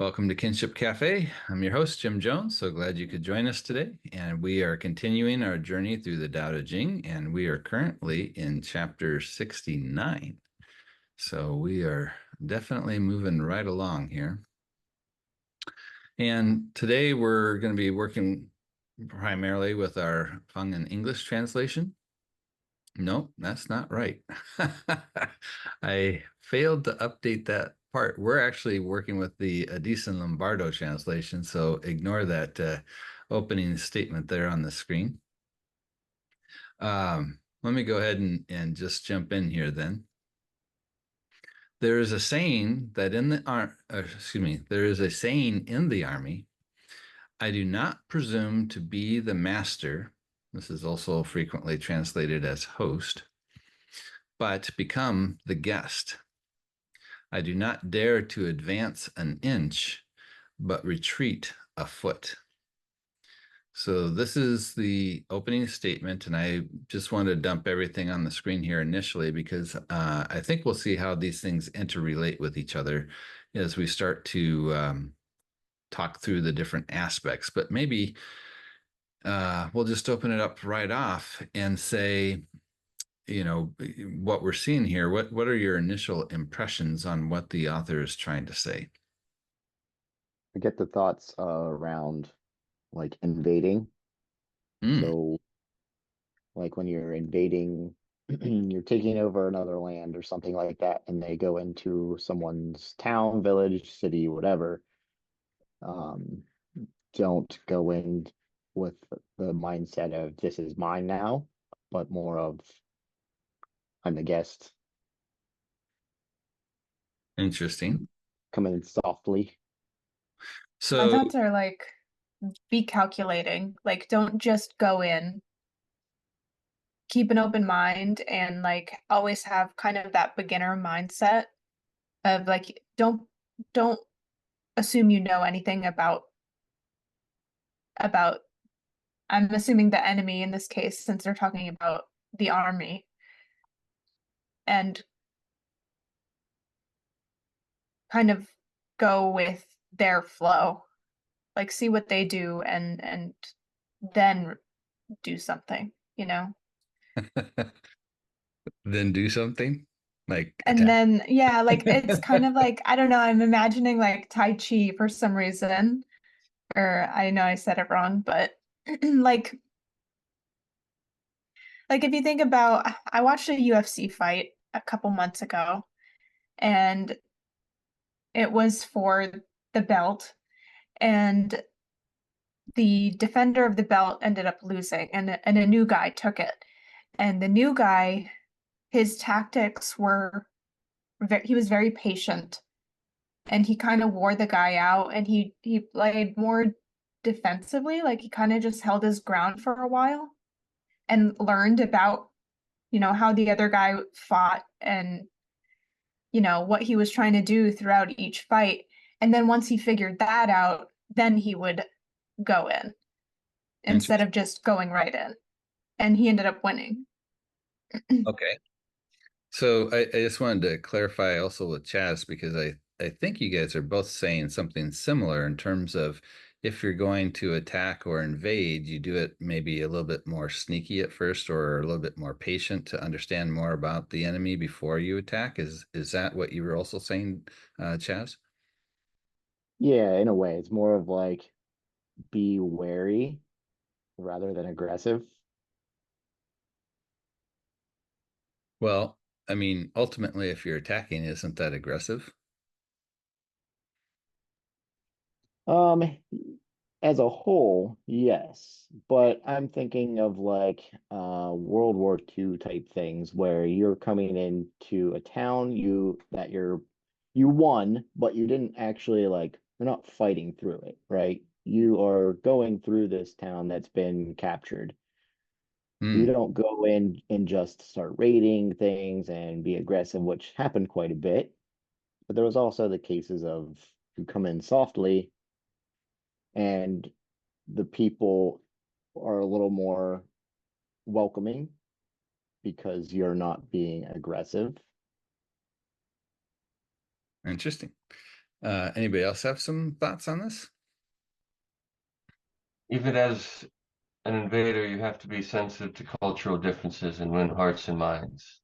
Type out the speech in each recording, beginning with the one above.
Welcome to Kinship Cafe. I'm your host, Jim Jones. So glad you could join us today. And we are continuing our journey through the Daodejing, and we are currently in chapter 69. So we are definitely moving right along here. And today we're going to be working primarily with our Feng and English translation. Nope, that's not right. I failed to update that part. We're actually working with the Addiss and Lombardo translation, so ignore that opening statement there on the screen. Let me go ahead and just jump in here then. There is a saying that in the there is a saying in the army, I do not presume to be the master. This is also frequently translated as host, but become the guest. I do not dare to advance an inch, but retreat a foot. So this is the opening statement, and I just want to dump everything on the screen here initially because I think we'll see how these things interrelate with each other as we start to talk through the different aspects. But maybe we'll just open it up right off and say, you know, what we're seeing here. What are your initial impressions on what the author is trying to say? I get the thoughts around like invading. Mm, So, like when you're invading, you're taking over another land or something like that, and they go into someone's town, village, city, whatever. Um, don't go in with the mindset of this is mine now, but more of I'm the guest, interesting. come in softly. My So, thoughts are like, be calculating. Like, don't just go in. Keep an open mind and like always have kind of that beginner mindset of like, don't assume you know anything about I'm assuming the enemy in this case, since they're talking about the army, and kind of go with their flow. Like see what they do and then do something, you know? then do something like And attack. then, yeah, like it's kind of like, I don't know, I'm imagining like Tai Chi for some reason, or I know I said it wrong, but like, like if you think about, I watched a UFC fight a couple months ago, and it was for the belt, and the defender of the belt ended up losing, and a new guy took it. And the new guy, his tactics were, he was very patient and he kind of wore the guy out and he played more defensively, like he kind of just held his ground for a while and learned about, how the other guy fought and what he was trying to do throughout each fight. And then once he figured that out, then he would go in instead Interesting. of just going right in, and he ended up winning. Okay. So I just wanted to clarify also with Chaz because I think you guys are both saying something similar in terms of if you're going to attack or invade, you do it maybe a little bit more sneaky at first or a little bit more patient to understand more about the enemy before you attack. Is that what you were also saying, Chaz? Yeah, in a way, it's more of like be wary rather than aggressive. Well, I mean, ultimately, if you're attacking, isn't that aggressive? Um, as a whole, yes, but I'm thinking of like World War II type things where you're coming into a town you won, but you didn't actually like you're not fighting through it, right? You are going through this town that's been captured. You Hmm, don't go in and just start raiding things and be aggressive, which happened quite a bit. But there was also the cases of you come in softly and the people are a little more welcoming because you're not being aggressive. interesting. Anybody else have some thoughts on this? Even as an invader, you have to be sensitive to cultural differences and win hearts and minds.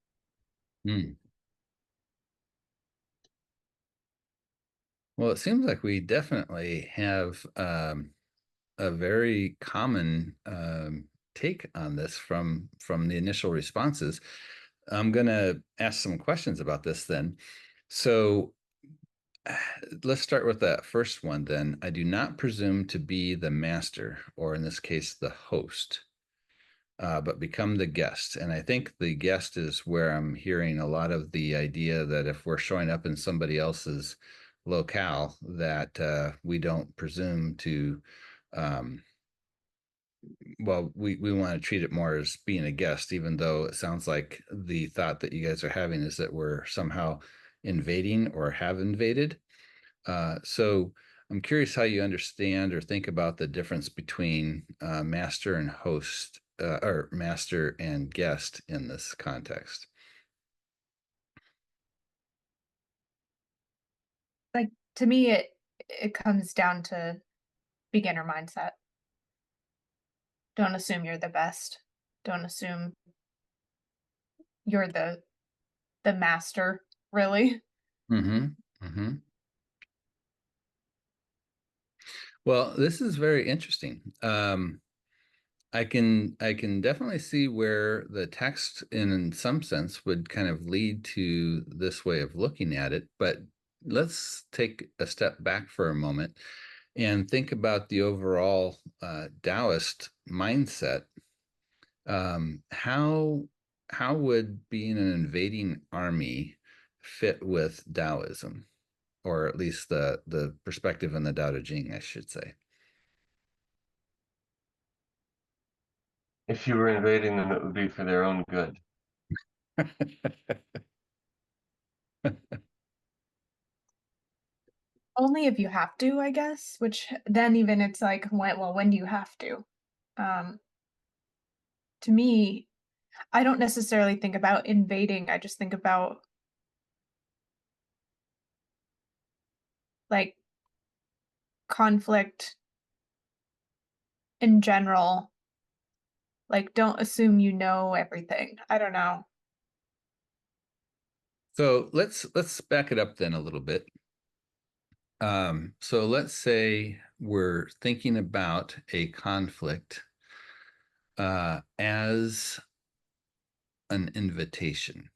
Hmm. Well, it seems like we definitely have a very common take on this from the initial responses. I'm going to ask some questions about this then. So let's start with that first one then. I do not presume to be the master, or in this case, the host, but become the guest. And I think the guest is where I'm hearing a lot of the idea that if we're showing up in somebody else's locale, that we don't presume to, well, we want to treat it more as being a guest, even though it sounds like the thought that you guys are having is that we're somehow invading or have invaded. So I'm curious how you understand or think about the difference between master and host, or master and guest in this context. Like, to me, it comes down to beginner mindset. Don't assume you're the best. Don't assume you're the master, really. Mm-hmm. Mm-hmm. Well, this is very interesting. I can definitely see where the text in some sense would kind of lead to this way of looking at it, but let's take a step back for a moment and think about the overall Taoist mindset. How would being an invading army fit with Taoism, or at least the perspective in the Daodejing, I should say? If you were invading them, it would be for their own good. Only if you have to, I guess, which then even it's like, when do you have to? Um, to me, I don't necessarily think about invading. I just think about like conflict in general. Like, don't assume you know everything. I don't know. So let's back it up then a little bit. So let's say we're thinking about a conflict as an invitation.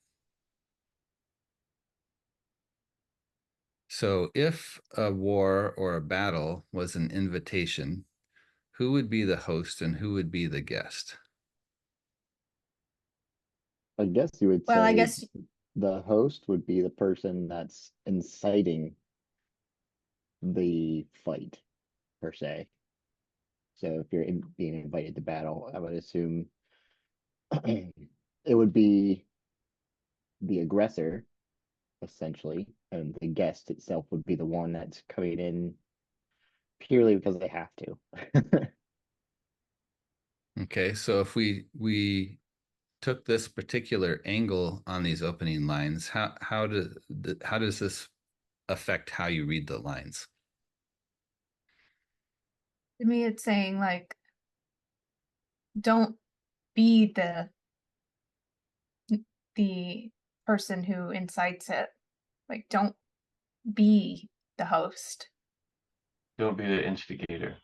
So if a war or a battle was an invitation, who would be the host and who would be the guest? I guess you would Well, I say guess the host would be the person that's inciting the fight, per se. So if you're being invited to battle, I would assume it would be the aggressor, essentially, and the guest itself would be the one that's coming in purely because they have to. Okay, so if we took this particular angle on these opening lines, how does this affect how you read the lines? to me it's saying like, don't be the person who incites it. Like, don't be the host. Don't be the instigator.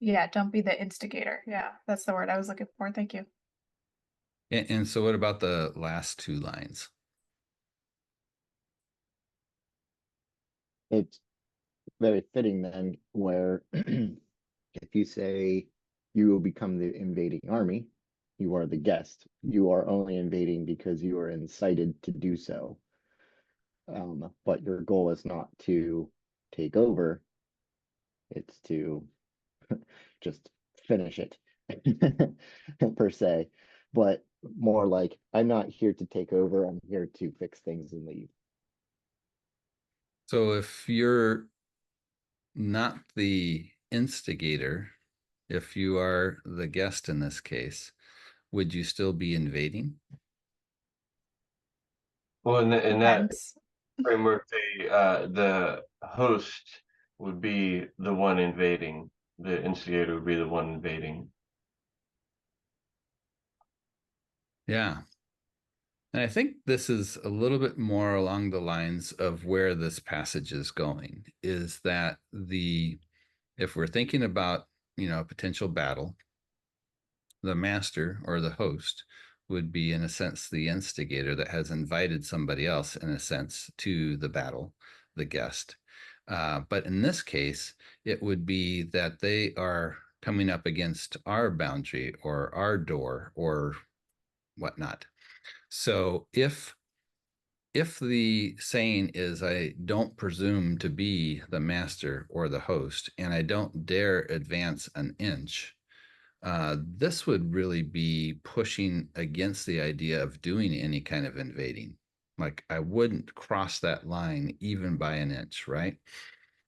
Yeah, don't be the instigator. Yeah, that's the word I was looking for. Thank you. And so what about the last two lines? It's very fitting then, where if you say you will become the invading army, you are the guest. You are only invading because you are incited to do so. But your goal is not to take over, it's to just finish it per se. But more like, I'm not here to take over, I'm here to fix things and leave. So if you're not the instigator, if you are the guest in this case, would you still be invading? Well, in that Depends. framework, the host would be the one invading. The instigator would be the one invading. Yeah. And I think this is a little bit more along the lines of where this passage is going, is that if we're thinking about, a potential battle, the master or the host would be, in a sense, the instigator that has invited somebody else, in a sense, to the battle, the guest. But in this case, it would be that they are coming up against our boundary or our door or whatnot. So if the saying is, I don't presume to be the master or the host, and I don't dare advance an inch, this would really be pushing against the idea of doing any kind of invading. Like, I wouldn't cross that line even by an inch, right?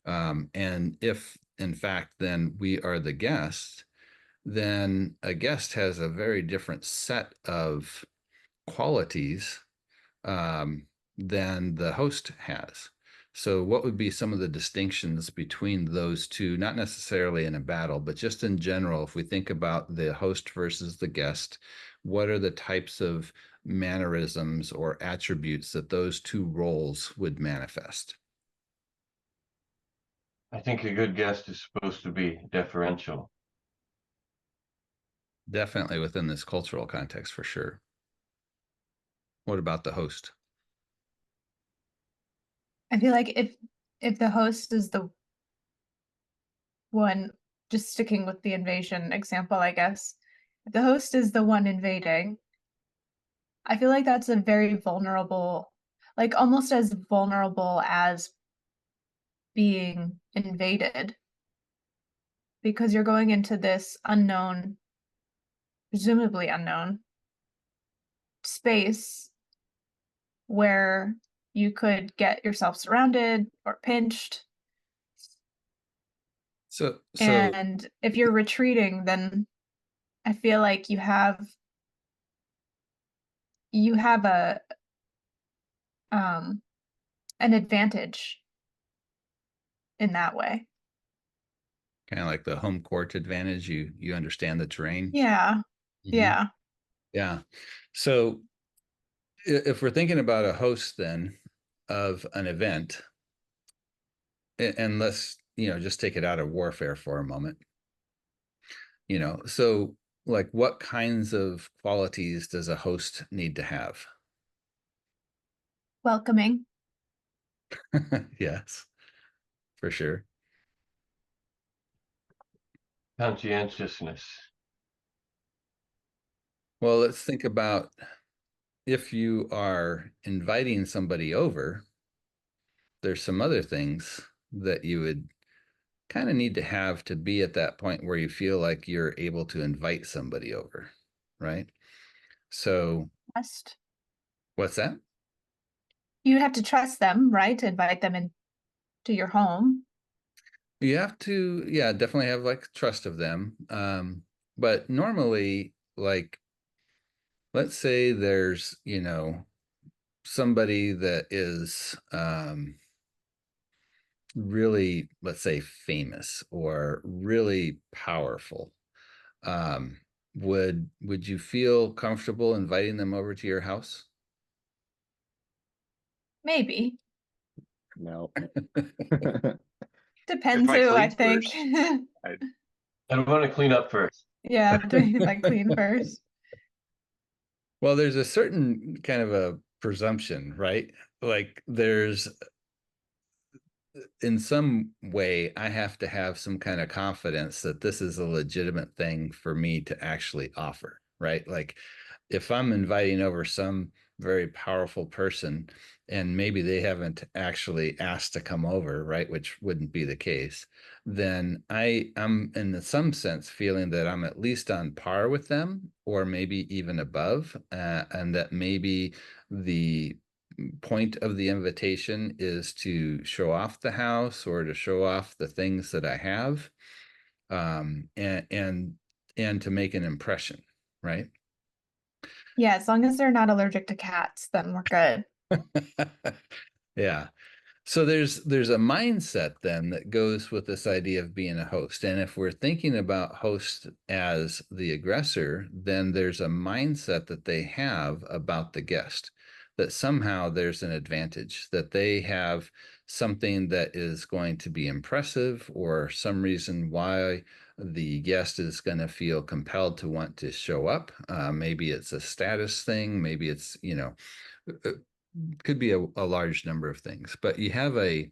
And if, in fact, then we are the guest, then a guest has a very different set of qualities um, than the host has. So, what would be some of the distinctions between those two? Not necessarily in a battle, but just in general, if we think about the host versus the guest, what are the types of mannerisms or attributes that those two roles would manifest? I think a good guest is supposed to be deferential. Definitely within this cultural context, for sure. What about the host? I feel like if the host is the one, just sticking with the invasion example, I guess, if the host is the one invading, I feel like that's a very vulnerable, like almost as vulnerable as being invaded, because you're going into this unknown, presumably unknown space where you could get yourself surrounded or pinched. So, And if you're retreating, then I feel like you have a an advantage in that way. kind of like the home court advantage, you understand the terrain. Yeah. Mhm. Yeah. Yeah. So if we're thinking about a host then of an event, and let's, just take it out of warfare for a moment, so like what kinds of qualities does a host need to have? Welcoming. Yes, for sure. Conscientiousness. Well, let's think about if you are inviting somebody over, there's some other things that you would kind of need to have to be at that point where you feel like you're able to invite somebody over, right? So, Trust. what's that? You have to trust them, right? To invite them into your home. You have to, yeah, definitely have like trust of them. But normally, like, let's say there's, somebody that is really, let's say, famous or really powerful. Um, would you feel comfortable inviting them over to your house? Maybe. No. Depends I who, I clean think. first, I want to clean up first. Yeah, doing like clean first. Well, there's a certain kind of a presumption, right? Like there's, in some way, I have to have some kind of confidence that this is a legitimate thing for me to actually offer, right? Like if I'm inviting over some very powerful person and maybe they haven't actually asked to come over, right, which wouldn't be the case, then I'm in some sense feeling that I'm at least on par with them or maybe even above, and that maybe the point of the invitation is to show off the house or to show off the things that I have, and to make an impression, right? Yeah, as long as they're not allergic to cats, then we're good. Yeah. So there's a mindset then that goes with this idea of being a host. And if we're thinking about host as the aggressor, then there's a mindset that they have about the guest, that somehow there's an advantage, that they have something that is going to be impressive, or some reason why the guest is going to feel compelled to want to show up. Maybe it's a status thing, maybe it's, could be a large number of things, but you have a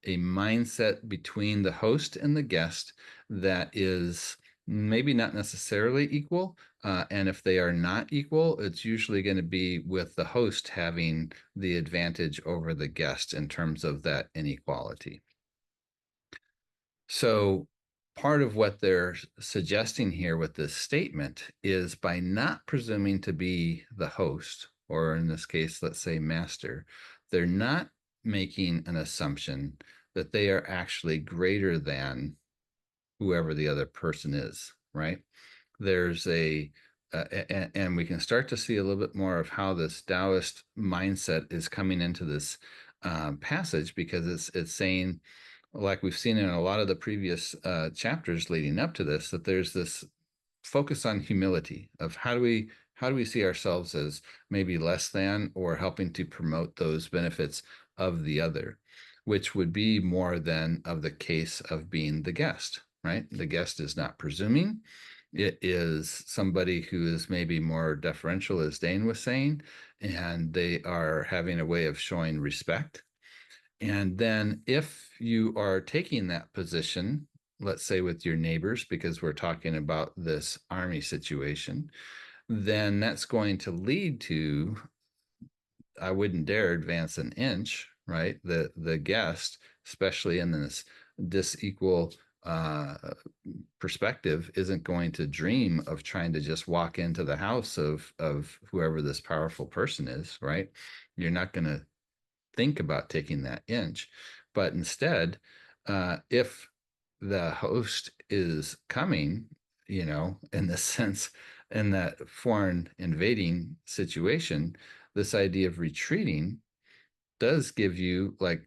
mindset between the host and the guest that is maybe not necessarily equal. And if they are not equal, it's usually going to be with the host having the advantage over the guest in terms of that inequality. So part of what they're suggesting here with this statement is, by not presuming to be the host, or in this case, let's say master, they're not making an assumption that they are actually greater than whoever the other person is, right? There's and we can start to see a little bit more of how this Taoist mindset is coming into this passage, because it's saying, like we've seen in a lot of the previous chapters leading up to this, that there's this focus on humility of how do we see ourselves as maybe less than, or helping to promote those benefits of the other, which would be more than of the case of being the guest, right? The guest is not presuming. It is somebody who is maybe more deferential, as Dane was saying, and they are having a way of showing respect. And then if you are taking that position, let's say with your neighbors, because we're talking about this army situation, then that's going to lead to, I wouldn't dare advance an inch, right? The guest, especially in this disequal perspective, isn't going to dream of trying to just walk into the house of whoever this powerful person is, right? You're not going to think about taking that inch, but instead, if the host is coming, in the sense, in that foreign invading situation, this idea of retreating does give you, like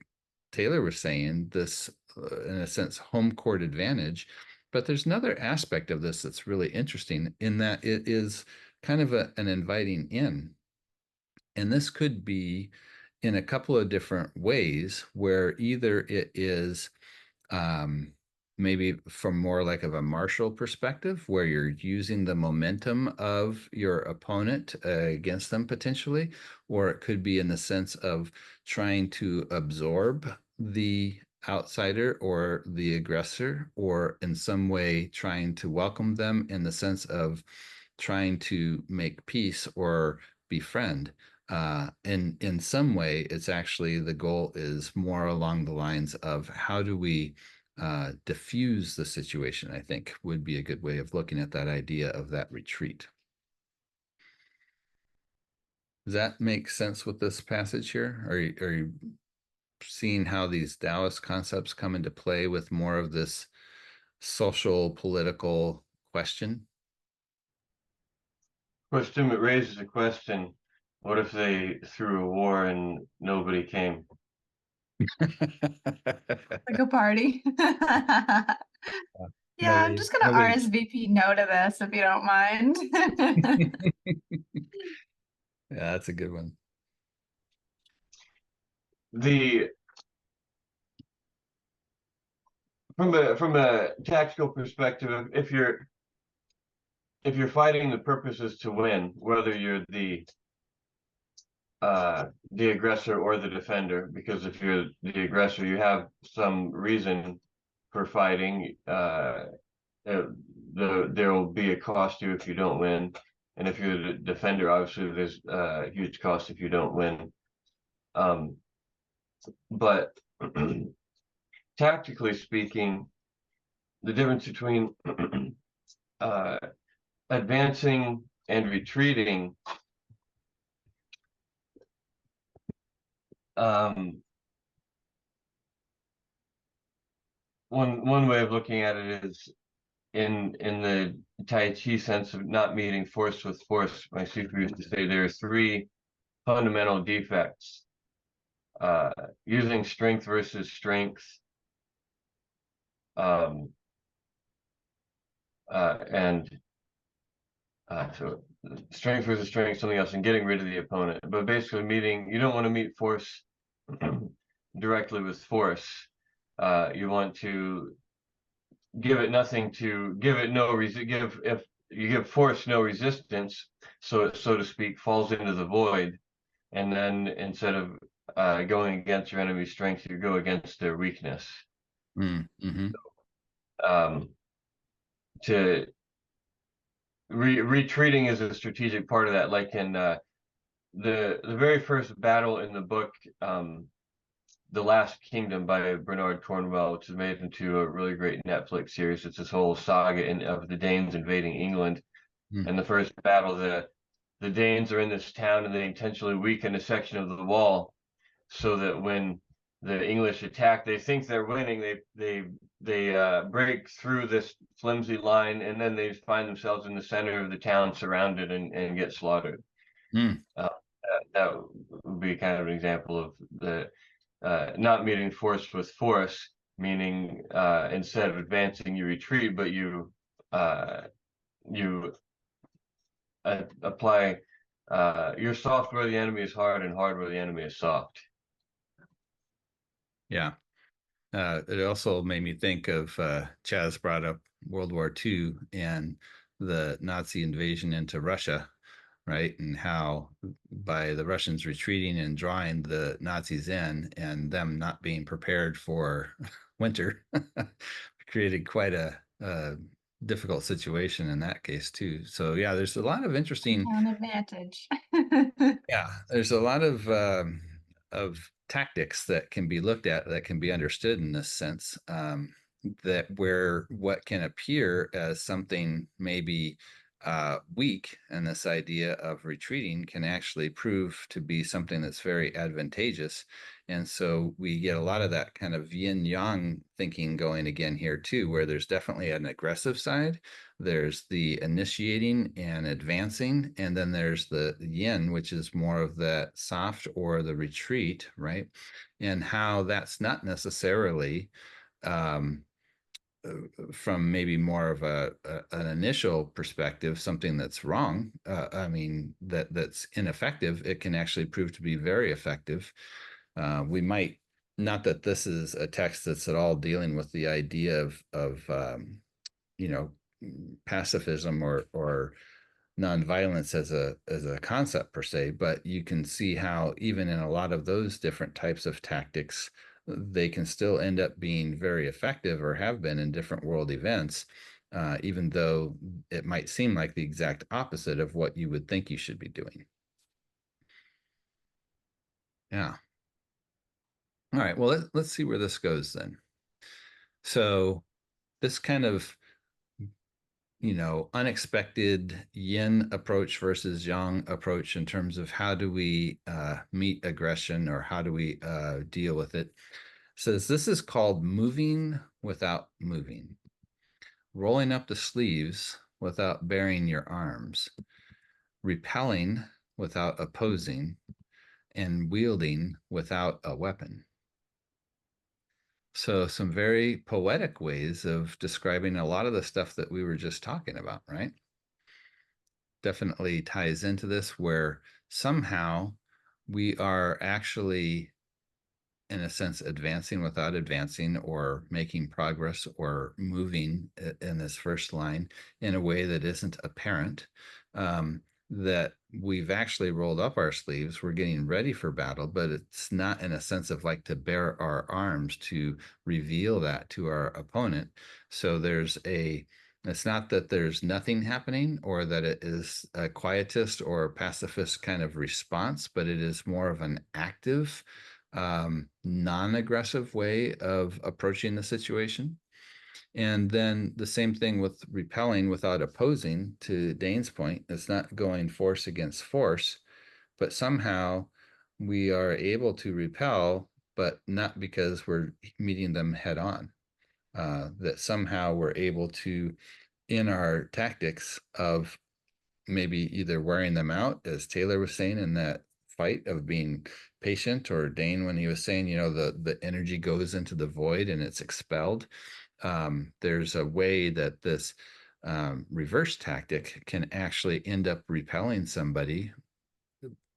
Taylor was saying, this, in a sense, home court advantage. But there's another aspect of this that's really interesting, in that it is kind of an inviting in. And this could be in a couple of different ways, where either it is maybe from more like of a martial perspective, where you're using the momentum of your opponent against them potentially, or it could be in the sense of trying to absorb the outsider or the aggressor, or in some way trying to welcome them in the sense of trying to make peace or befriend. In some way, it's actually, the goal is more along the lines of, how do we diffuse the situation, I think would be a good way of looking at that idea of that retreat. Does that make sense with this passage here? Are you seeing how these Taoist concepts come into play with more of this social political question? Question, it raises a question. What if they threw a war and nobody came? Like a party. Yeah, I'm just gonna Nobody. RSVP no to this if you don't mind. Yeah, that's a good one. The from a tactical perspective, if you're fighting, the purpose is to win, whether you're the aggressor or the defender. Because if you're the aggressor, you have some reason for fighting. There will be a cost to you if you don't win, and if you're the defender, obviously there's a huge cost if you don't win. But tactically speaking, the difference between advancing and retreating, one way of looking at it is in the Tai Chi sense of not meeting force with force. My Sifu used to say there are three fundamental defects using strength versus strength, and so strength versus strength, something else, and getting rid of the opponent. But basically, you don't want to meet force directly with force. You want to give it nothing to give it no if you give force no resistance, so to speak, falls into the void, and then instead of going against your enemy's strength, you go against their weakness. Mm-hmm. Um, to retreating is a strategic part of that. Like in the very first battle in the book, The Last Kingdom by Bernard Cornwell, which is made into a really great Netflix series. It's this whole saga of the Danes invading England. Mm. And the first battle, the Danes are in this town and they intentionally weaken a section of the wall so that when the English attack, they think they're winning. They break through this flimsy line, and then they find themselves in the center of the town, surrounded and get slaughtered. Mm. That would be kind of an example of the not meeting force with force, meaning instead of advancing, you retreat, but you apply you're soft where the enemy is hard and hard where the enemy is soft. Yeah. It also made me think of Chaz brought up World War II and the Nazi invasion into Russia, right? And how by the Russians retreating and drawing the Nazis in and them not being prepared for winter created quite a difficult situation in that case too. So yeah, there's a lot of interesting advantage. yeah, there's a lot of tactics that can be looked at that can be understood in this sense. That where what can appear as something maybe weak, and this idea of retreating can actually prove to be something that's very advantageous. And so we get a lot of that kind of yin yang thinking going again here too, where there's definitely an aggressive side, there's the initiating and advancing, and then there's the yin, which is more of that soft or the retreat, right? And how that's not necessarily from maybe more of an initial perspective, something that's wrong. I mean, that's ineffective. It can actually prove to be very effective. We might, not that this is a text that's at all dealing with the idea of you know, pacifism or nonviolence as a concept per se, but you can see how even in a lot of those different types of tactics, they can still end up being very effective or have been in different world events, even though it might seem like the exact opposite of what you would think you should be doing. Yeah. All right, well, let's see where this goes then. So this kind of, you know, unexpected yin approach versus yang approach in terms of how do we meet aggression, or how do we deal with it, says this is called moving without moving, rolling up the sleeves without baring your arms, repelling without opposing, and wielding without a weapon. So some very poetic ways of describing a lot of the stuff that we were just talking about, right? Definitely ties into this, where somehow we are actually, in a sense, advancing without advancing, or making progress or moving in this first line in a way that isn't apparent. That we've actually rolled up our sleeves, we're getting ready for battle, but it's not in a sense of like to bare our arms to reveal that to our opponent. So it's not that there's nothing happening, or that it is a quietist or pacifist kind of response, but it is more of an active, non-aggressive way of approaching the situation. And then the same thing with repelling without opposing, to Dane's point. It's not going force against force, but somehow we are able to repel, but not because we're meeting them head on. That somehow we're able to, in our tactics of maybe either wearing them out, as Taylor was saying in that fight of being patient, or Dane when he was saying, you know, the energy goes into the void and it's expelled. There's a way that this reverse tactic can actually end up repelling somebody,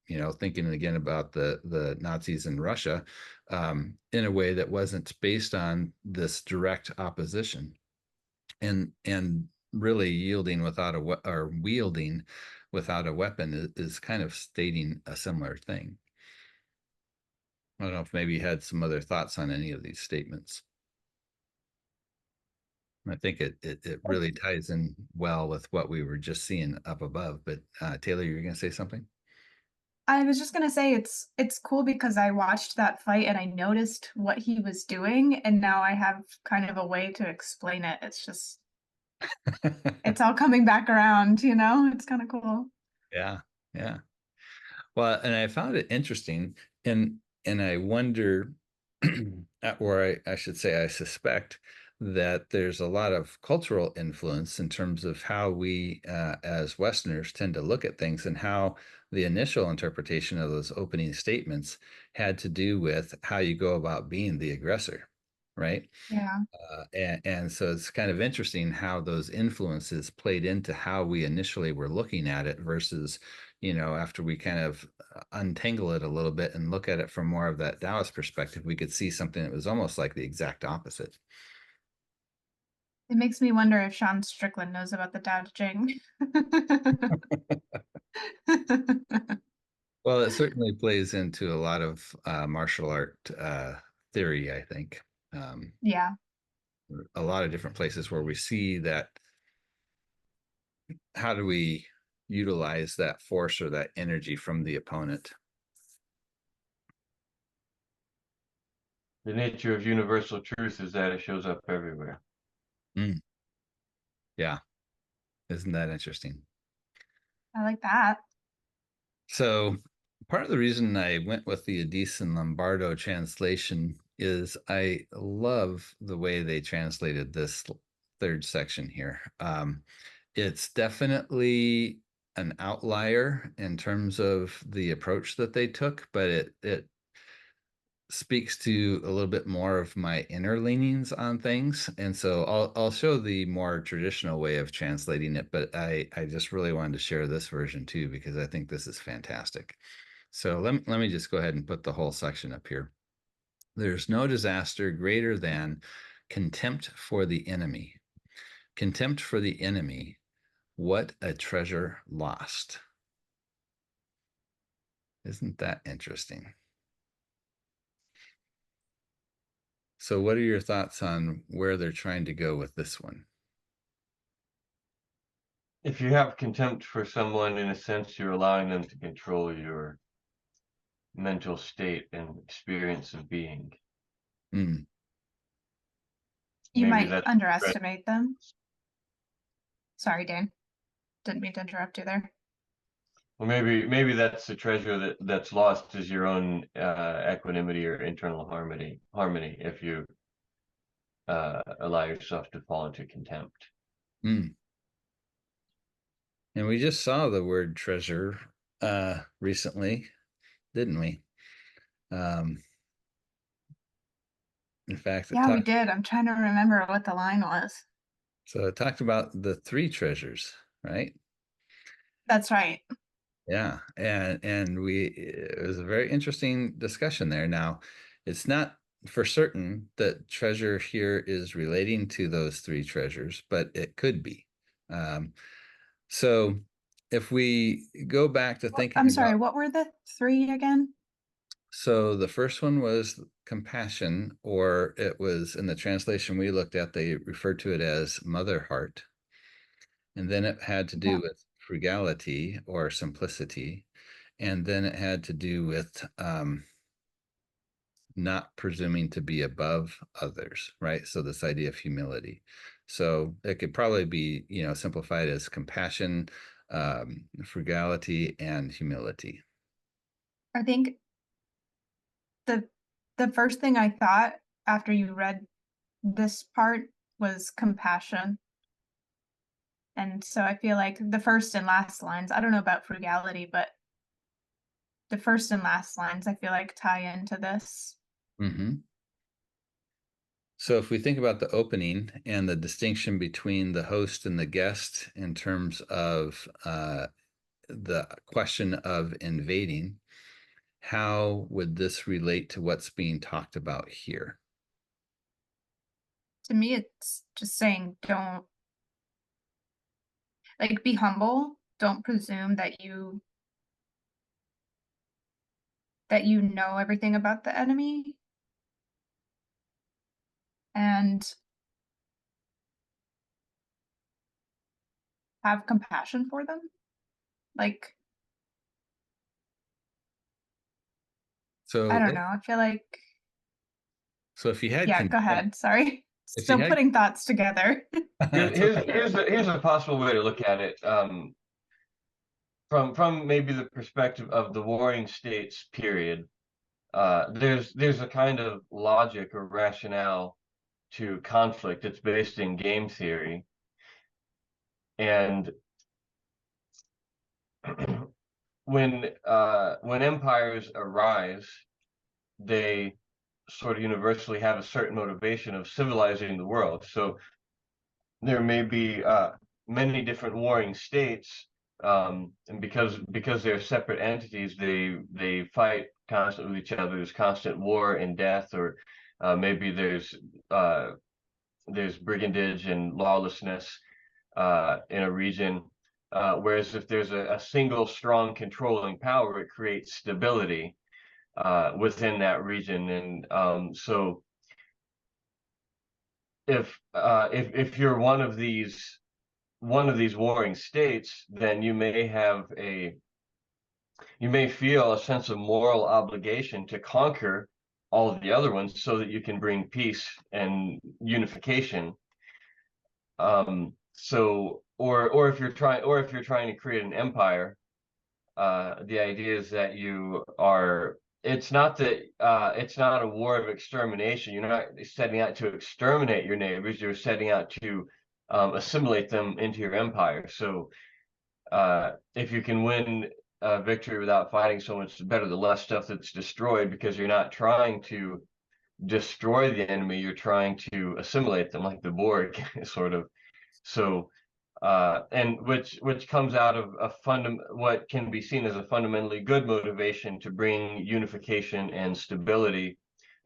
you know, thinking again about the Nazis in Russia, in a way that wasn't based on this direct opposition, and really yielding without or wielding without a weapon is kind of stating a similar thing. I don't know if maybe you had some other thoughts on any of these statements. I think it really ties in well with what we were just seeing up above. But Taylor, you're going to say something? I was just gonna say it's cool because I watched that fight and I noticed what he was doing, and now I have kind of a way to explain it. It's just it's all coming back around, you know? It's kind of cool. Yeah, yeah. Well, and I found it interesting, and I wonder, or I should say, I suspect that there's a lot of cultural influence in terms of how we, as Westerners, tend to look at things, and how the initial interpretation of those opening statements had to do with how you go about being the aggressor, right? Yeah. And so it's kind of interesting how those influences played into how we initially were looking at it versus, you know, after we kind of untangle it a little bit and look at it from more of that Taoist perspective, we could see something that was almost like the exact opposite. It makes me wonder if Sean Strickland knows about the Tao Te Ching. Well, it certainly plays into a lot of martial art theory, I think. Yeah. A lot of different places where we see that, how do we utilize that force or that energy from the opponent? The nature of universal truth is that it shows up everywhere. Mm. Yeah. Isn't that interesting? I like that. So part of the reason I went with the Addiss and Lombardo translation is I love the way they translated this third section here. It's definitely an outlier in terms of the approach that they took, but it speaks to a little bit more of my inner leanings on things. And so I'll show the more traditional way of translating it, but I just really wanted to share this version too, because I think this is fantastic. So let me just go ahead and put the whole section up here. There's no disaster greater than contempt for the enemy. Contempt for the enemy. What a treasure lost. Isn't that interesting? So what are your thoughts on where they're trying to go with this one? If you have contempt for someone, in a sense, you're allowing them to control your mental state and experience of being. Mm. You Maybe might that's underestimate them. Sorry, Dan. Didn't mean to interrupt you there. well, maybe that's the treasure that's lost, is your own equanimity or internal harmony. If you allow yourself to fall into contempt. Mm. And we just saw the word treasure recently, didn't we? In fact, Yeah, we did. I'm trying to remember what the line was. So it talked about the three treasures, right? That's right. Yeah, and it was a very interesting discussion there. Now, it's not for certain that treasure here is relating to those three treasures, but it could be. So if we go back to thinking I'm about, sorry, what were the three again? so the first one was compassion, or it was in the translation we looked at, they referred to it as mother heart. And then it had to do Yeah. with frugality or simplicity. And then it had to do with not presuming to be above others, right? So this idea of humility. So it could probably be, you know, simplified as compassion, frugality, and humility. I think the the first thing I thought after you read this part was compassion. And so I feel like the first and last lines, I don't know about frugality, but the first and last lines, I feel like, tie into this. Mm-hmm. So if we think about the opening and the distinction between the host and the guest in terms of the question of invading, how would this relate to what's being talked about here? To me, it's just saying don't, like, be humble. Don't presume that you know everything about the enemy, and have compassion for them. Like, I So don't know. I feel like, so if you had yeah, go ahead. Sorry. if you Still had putting thoughts together. It's okay. Here's a possible way to look at it. From maybe the perspective of the warring states period, there's a kind of logic or rationale to conflict. It's based in game theory, and when empires arise, they sort of universally have a certain motivation of civilizing the world. So there may be many different warring states, and because they're separate entities, they fight constantly with each other. There's constant war and death, or maybe there's brigandage and lawlessness in a region. Whereas if there's a single strong controlling power, it creates stability within that region. And so if you're one of these warring states, then you may feel a sense of moral obligation to conquer all of the other ones so that you can bring peace and unification. So or if you're trying to create an empire, the idea is that it's not a war of extermination. You're not setting out to exterminate your neighbors. You're setting out to assimilate them into your empire. So if you can win a victory without fighting so much, better the less stuff that's destroyed, because you're not trying to destroy the enemy. You're trying to assimilate them, like the Borg, sort of. So and which comes out of what can be seen as a fundamentally good motivation to bring unification and stability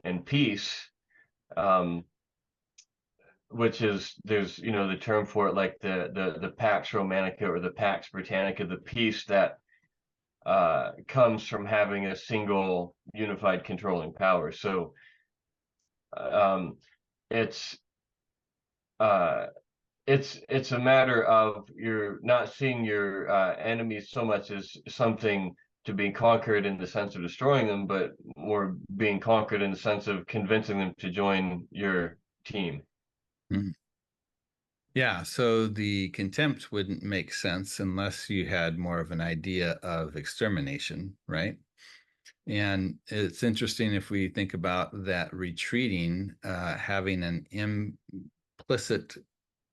and peace, which is, there's the term for it, like the Pax Romanica or the Pax Britannica, the peace that comes from having a single unified controlling power. So um, it's uh, it's a matter of you're not seeing your enemies so much as something to be conquered in the sense of destroying them, but more being conquered in the sense of convincing them to join your team. Mhm. Yeah, so the contempt wouldn't make sense unless you had more of an idea of extermination, right? And it's interesting if we think about that retreating, having an implicit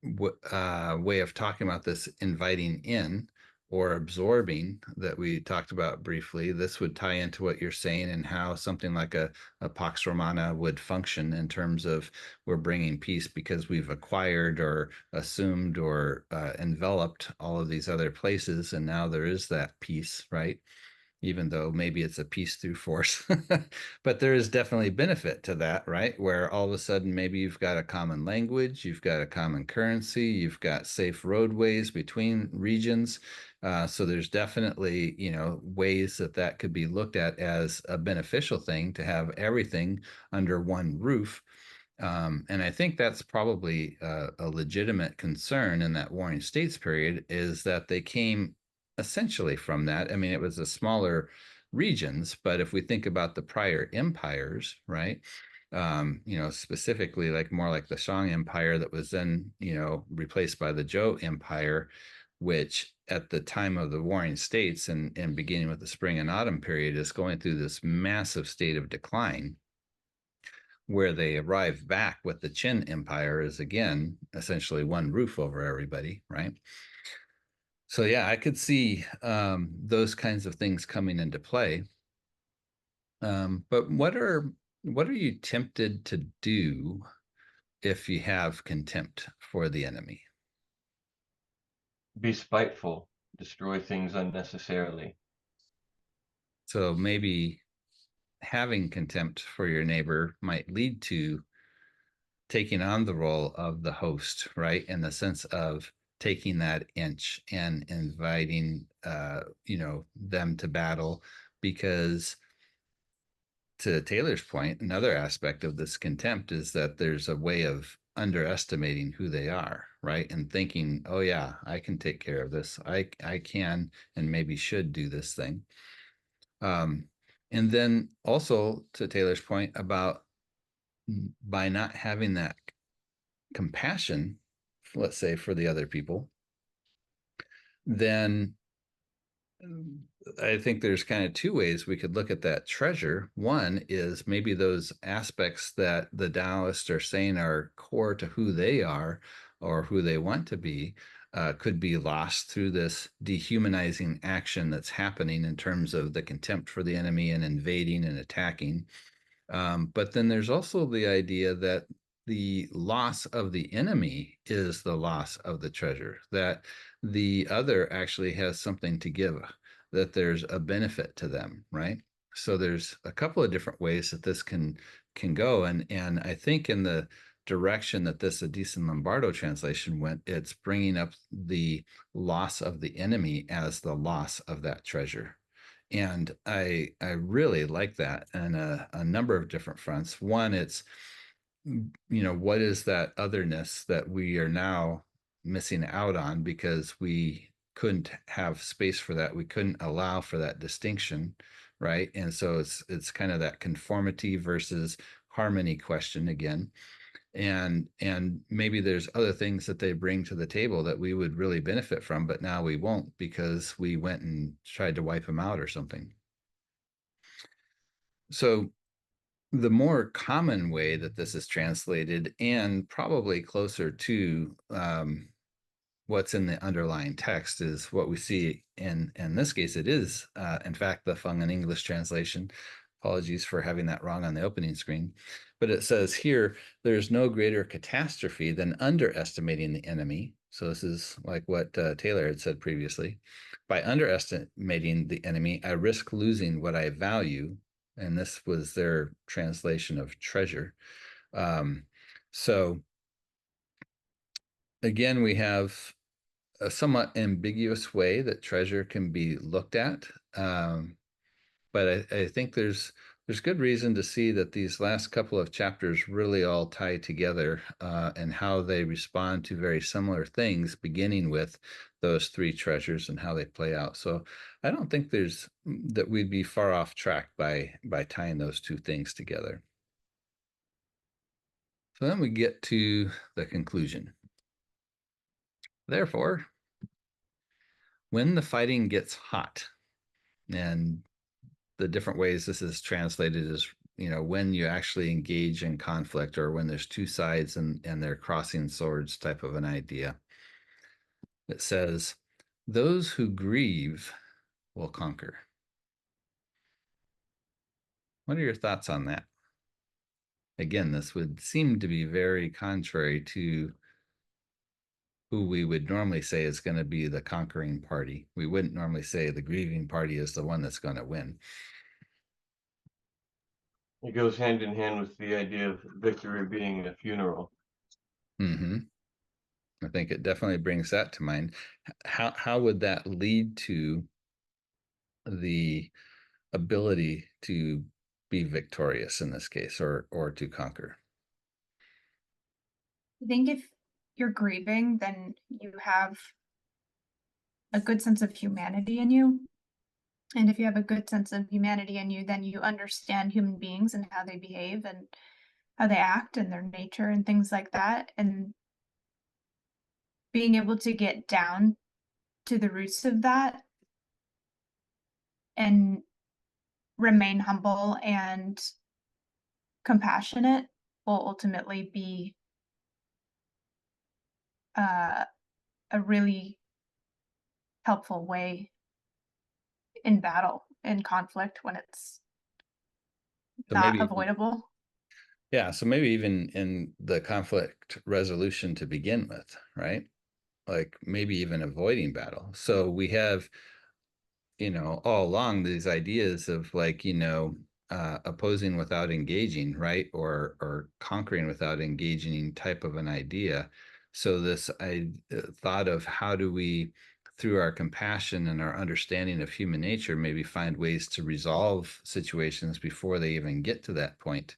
way of talking about this, inviting in or absorbing, that we talked about briefly. This would tie into what you're saying and how something like a Pax Romana would function in terms of we're bringing peace because we've acquired or assumed or enveloped all of these other places. And now there is that peace, right? Even though maybe it's a peace through force. But there is definitely benefit to that, right? Where all of a sudden maybe you've got a common language, you've got a common currency, you've got safe roadways between regions. So there's definitely, ways that could be looked at as a beneficial thing to have everything under one roof. And I think that's probably a legitimate concern in that Warring States period, is that they came essentially from that. I mean, it was a smaller regions, but if we think about the prior empires, right? Specifically like more like the Shang Empire that was then, replaced by the Zhou Empire, which at the time of the Warring States and beginning with the Spring and Autumn period is going through this massive state of decline, where they arrive back with the Qin Empire is again essentially one roof over everybody, right? So yeah, I could see those kinds of things coming into play. But what are you tempted to do if you have contempt for the enemy? Be spiteful, destroy things unnecessarily. So maybe having contempt for your neighbor might lead to taking on the role of the host, right? In the sense of taking that inch and inviting, them to battle, because to Taylor's point, another aspect of this contempt is that there's a way of underestimating who they are, right? And thinking, oh yeah, I can take care of this. I can and maybe should do this thing. And then also to Taylor's point about by not having that compassion, let's say, for the other people, then I think there's kind of two ways we could look at that treasure. One is maybe those aspects that the Taoists are saying are core to who they are or who they want to be, could be lost through this dehumanizing action that's happening in terms of the contempt for the enemy and invading and attacking. But then there's also the idea that the loss of the enemy is the loss of the treasure, that the other actually has something to give, that there's a benefit to them, right? So there's a couple of different ways that this can go. And I think in the direction that this Addiss and Lombardo translation went, it's bringing up the loss of the enemy as the loss of that treasure. And I really like that on a number of different fronts. One, it's, what is that otherness that we are now missing out on because we couldn't have space for that. We couldn't allow for that distinction, right? And so it's kind of that conformity versus harmony question again. And maybe there's other things that they bring to the table that we would really benefit from, but now we won't because we went and tried to wipe them out or something. So the more common way that this is translated, and probably closer to what's in the underlying text, is what we see in this case. It is, in fact, the Feng and English translation. Apologies for having that wrong on the opening screen. But it says here, there's no greater catastrophe than underestimating the enemy. So this is like what Taylor had said previously. By underestimating the enemy, I risk losing what I value. And this was their translation of treasure. So again, we have a somewhat ambiguous way that treasure can be looked at. But I think there's good reason to see that these last couple of chapters really all tie together, and how they respond to very similar things, beginning with those three treasures and how they play out. So I don't think that we'd be far off track by tying those two things together. So then we get to the conclusion. Therefore, when the fighting gets hot, and the different ways this is translated is, when you actually engage in conflict, or when there's two sides and they're crossing swords type of an idea. It says, those who grieve will conquer. What are your thoughts on that? Again, this would seem to be very contrary to who we would normally say is going to be the conquering party. We wouldn't normally say the grieving party is the one that's going to win. It goes hand in hand with the idea of victory being a funeral. Mm-hmm. I think it definitely brings that to mind. How would that lead to the ability to be victorious in this case, or to conquer? I think if you're grieving, then you have a good sense of humanity in you. And if you have a good sense of humanity in you, then you understand human beings and how they behave and how they act and their nature and things like that. And being able to get down to the roots of that and remain humble and compassionate will ultimately be a really helpful way in battle, in conflict, when it's So not maybe, avoidable. yeah, so maybe even in the conflict resolution to begin with, right? Like maybe even avoiding battle. So we have, all along these ideas of like, opposing without engaging, right? Or conquering without engaging type of an idea. So this I thought of how do we, through our compassion and our understanding of human nature, maybe find ways to resolve situations before they even get to that point.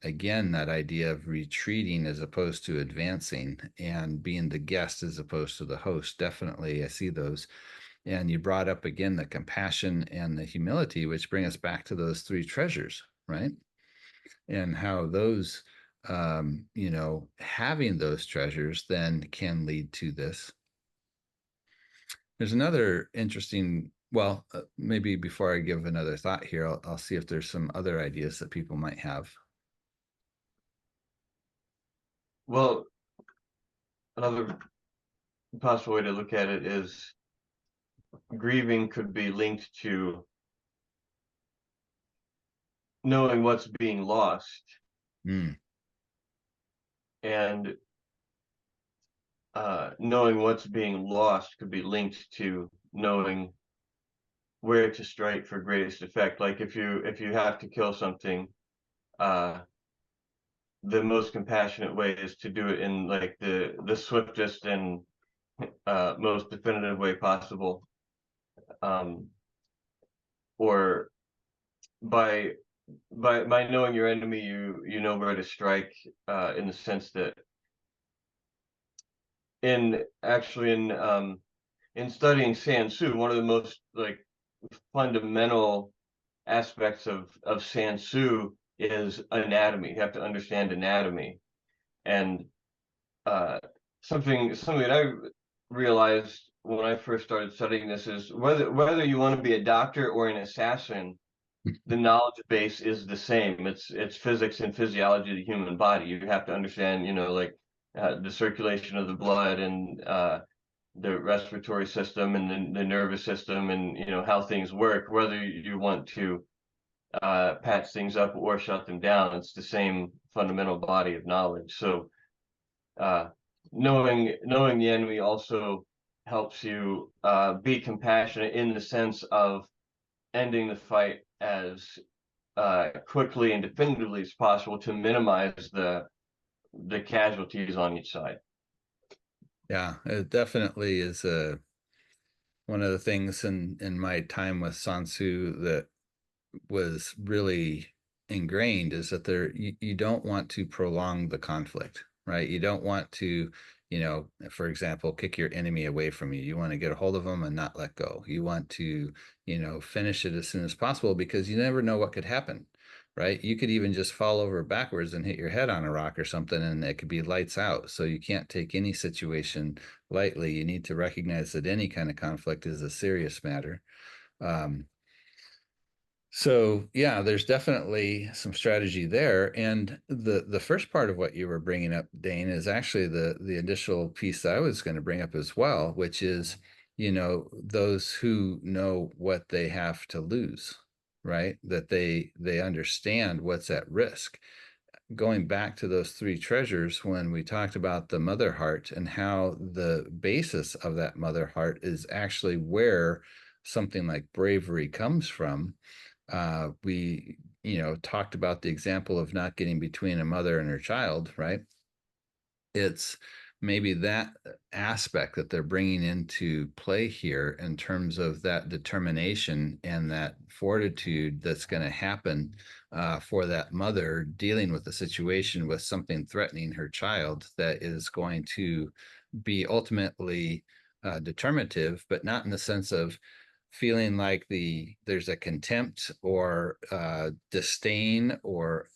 Again, that idea of retreating as opposed to advancing and being the guest as opposed to the host. Definitely, I see those. And you brought up again the compassion and the humility, which bring us back to those three treasures, right? And how those, having those treasures then can lead to this. There's another interesting, well, maybe before I give another thought here, I'll see if there's some other ideas that people might have. Well, another possible way to look at it is grieving could be linked to knowing what's being lost, Mm, and knowing what's being lost could be linked to knowing where to strike for greatest effect. Like if you have to kill something, uh, the most compassionate way is to do it in like the swiftest and most definitive way possible, um, or by by knowing your enemy, you know where to strike, in the sense that in studying Sansu, one of the most like fundamental aspects of Sansu is anatomy. You have to understand anatomy, and uh, something that I realized when I first started studying this is whether you want to be a doctor or an assassin, the knowledge base is the same. It's physics and physiology of the human body. You have to understand, like the circulation of the blood and the respiratory system and the nervous system, and how things work. Whether you want to patch things up or shut them down, it's the same fundamental body of knowledge. So uh, knowing the enemy also helps you be compassionate in the sense of ending the fight as quickly and definitively as possible to minimize the casualties on each side. yeah, it definitely is one of the things in my time with Sansu that was really ingrained is that you don't want to prolong the conflict, right? You don't want to, for example, kick your enemy away from you. You want to get a hold of them and not let go. You want to, finish it as soon as possible because you never know what could happen, right? You could even just fall over backwards and hit your head on a rock or something, and it could be lights out. So you can't take any situation lightly. You need to recognize that any kind of conflict is a serious matter. So yeah, there's definitely some strategy there. And the first part of what you were bringing up, Dane, is actually the initial piece that I was going to bring up as well, which is, those who know what they have to lose, right? That they understand what's at risk. Going back to those three treasures, when we talked about the mother heart and how the basis of that mother heart is actually where something like bravery comes from. We talked about the example of not getting between a mother and her child, right? It's maybe that aspect that they're bringing into play here in terms of that determination and that fortitude that's going to happen for that mother dealing with the situation with something threatening her child, that is going to be ultimately determinative, but not in the sense of feeling like there's a contempt or disdain or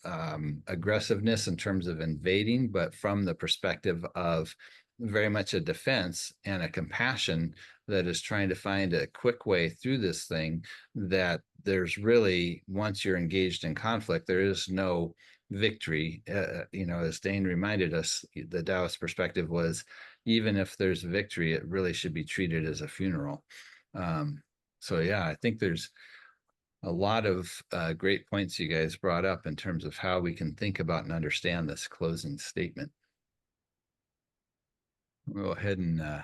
aggressiveness in terms of invading, but from the perspective of very much a defense and a compassion that is trying to find a quick way through this thing. That there's really, once you're engaged in conflict, there is no victory. As Dane reminded us, the Taoist perspective was, even if there's victory, it really should be treated as a funeral. So yeah, I think there's a lot of great points you guys brought up in terms of how we can think about and understand this closing statement. We'll go ahead and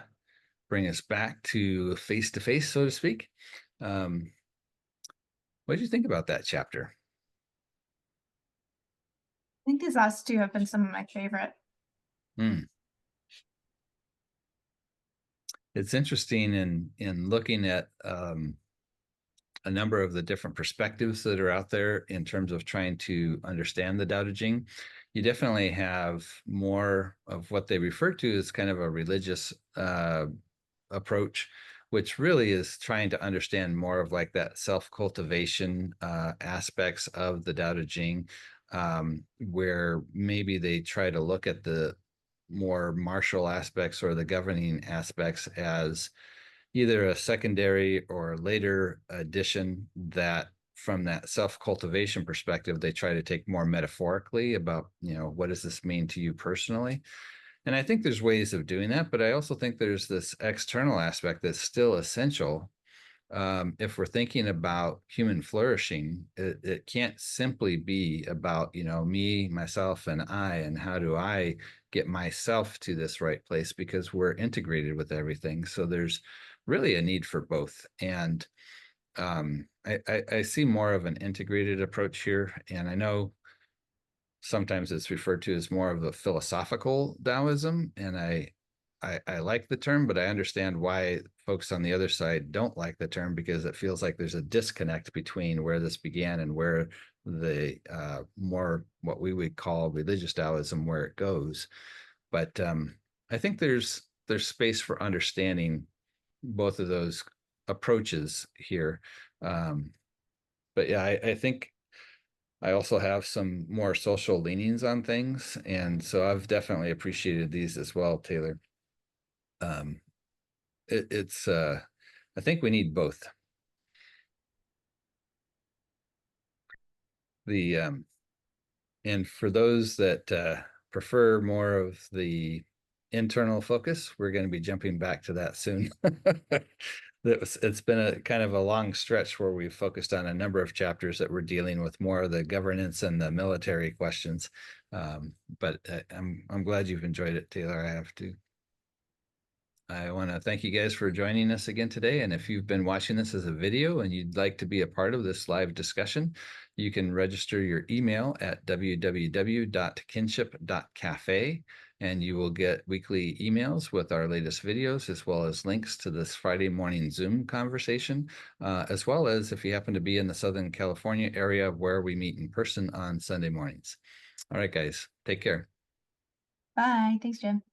bring us back to face, so to speak. What did you think about that chapter? I think these last two have been some of my favorite. It's interesting in looking at a number of the different perspectives that are out there in terms of trying to understand the Daodejing. You definitely have more of what they refer to as kind of a religious approach, which really is trying to understand more of like that self-cultivation aspects of the Daodejing, where maybe they try to look at the more martial aspects or the governing aspects as either a secondary or later addition that from that self-cultivation perspective, they try to take more metaphorically about, what does this mean to you personally? And I think there's ways of doing that, but I also think there's this external aspect that's still essential. If we're thinking about human flourishing, it can't simply be about, me, myself, and I, and how do I get myself to this right place, because we're integrated with everything. So there's really a need for both. And I see more of an integrated approach here. And I know sometimes it's referred to as more of a philosophical Taoism, and I like the term, but I understand why folks on the other side don't like the term, because it feels like there's a disconnect between where this began and where the more what we would call religious Taoism, where it goes. But I think there's space for understanding both of those approaches here. But yeah, I think I also have some more social leanings on things, and so I've definitely appreciated these as well, Taylor. It's I think we need both. The and for those that prefer more of the internal focus, we're going to be jumping back to that soon. It's been a kind of a long stretch where we've focused on a number of chapters that we're dealing with more of the governance and the military questions. But I'm glad you've enjoyed it, Taylor. I have to. I want to thank you guys for joining us again today. And if you've been watching this as a video and you'd like to be a part of this live discussion, you can register your email at www.kinship.cafe, and you will get weekly emails with our latest videos, as well as links to this Friday morning Zoom conversation, as well as if you happen to be in the Southern California area, where we meet in person on Sunday mornings. All right, guys, take care. Bye. Thanks, Jim.